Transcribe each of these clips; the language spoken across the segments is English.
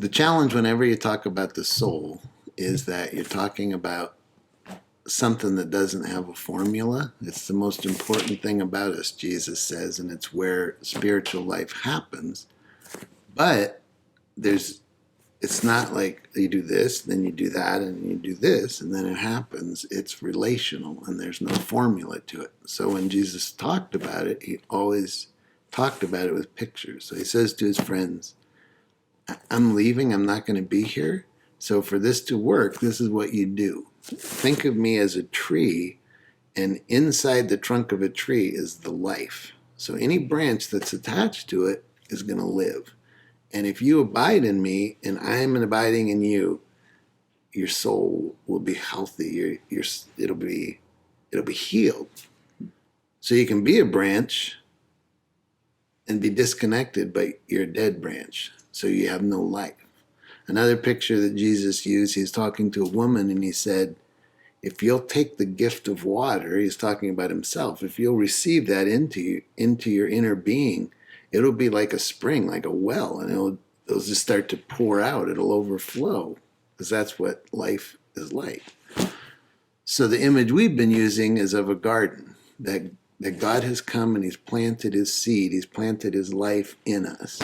The challenge whenever you talk about the soul is that you're talking about something that doesn't have a formula. It's the most important thing about us, Jesus says, and it's where spiritual life happens. But it's not like you do this, then you do that, and you do this, and then it happens. It's relational, and there's no formula to it. So when Jesus talked about it, he always talked about it with pictures. So he says to his friends, I'm leaving, I'm not going to be here. So for this to work, this is what you do. Think of me as a tree, and inside the trunk of a tree is the life. So any branch that's attached to it is going to live. And if you abide in me and I am abiding in you, your soul will be healthy. It'll be healed. So you can be a branch and be disconnected, but you're a dead branch. So you have no life. Another picture that Jesus used, he's talking to a woman and he said, if you'll take the gift of water, he's talking about himself, if you'll receive that into your inner being, it'll be like a spring, like a well, and it'll just start to pour out. It'll overflow, because that's what life is like. So the image we've been using is of a garden, that God has come and he's planted his seed, he's planted his life in us.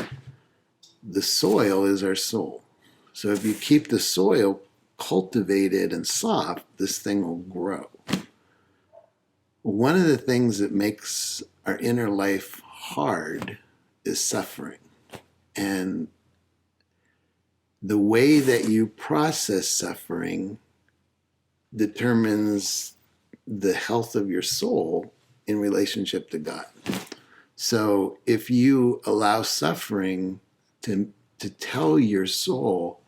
The soil is our soul. So if you keep the soil cultivated and soft, this thing will grow. One of the things that makes our inner life hard is suffering. And the way that you process suffering determines the health of your soul in relationship to God. So if you allow suffering to tell your soul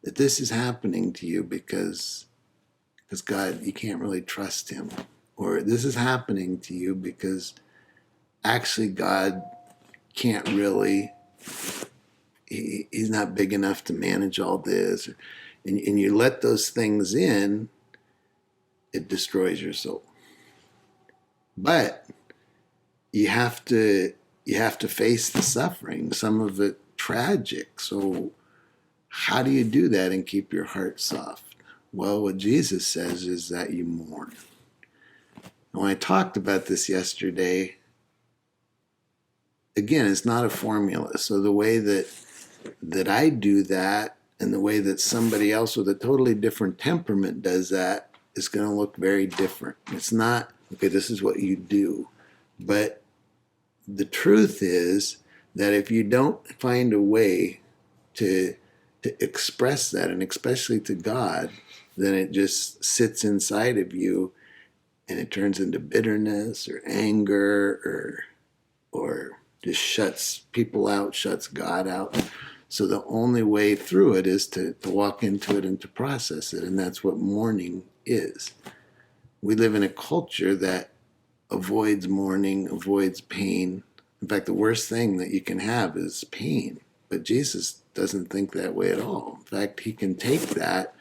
that this is happening to you because God, you can't really trust him, or this is happening to you because actually God can't really, he's not big enough to manage all this, and you let those things in, it destroys your soul. But you have to face the suffering, some of it tragic. So how do you do that and keep your heart soft? Well, what Jesus says is that you mourn. And when I talked about this yesterday, again, it's not a formula. So the way that I do that and the way that somebody else with a totally different temperament does that is going to look very different. It's not, okay, this is what you do. But the truth is that if you don't find a way to express that, and especially to God, then it just sits inside of you and it turns into bitterness or anger or just shuts people out, shuts God out. So the only way through it is to walk into it and to process it, and that's what mourning is. We live in a culture that avoids mourning, avoids pain. In fact, the worst thing that you can have is pain. But Jesus doesn't think that way at all. In fact, he can take that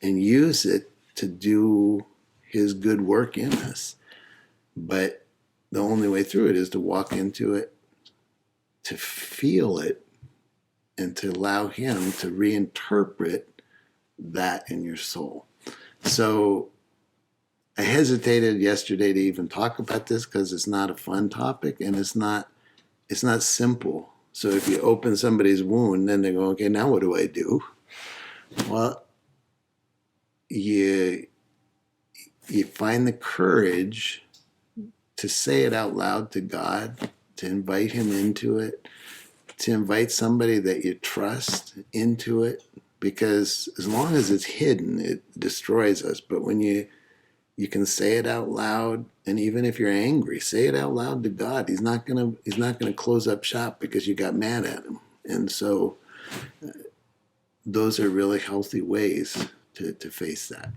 and use it to do his good work in us. But the only way through it is to walk into it, to feel it, and to allow him to reinterpret that in your soul. So I hesitated yesterday to even talk about this because it's not a fun topic and it's not simple. So if you open somebody's wound, then they go, okay, now what do I do? Well, you find the courage to say it out loud to God, to invite him into it, to invite somebody that you trust into it, because as long as it's hidden, it destroys us. But when you can say it out loud, and even if you're angry, say it out loud to God. He's not gonna close up shop because you got mad at him. And so those are really healthy ways to face that.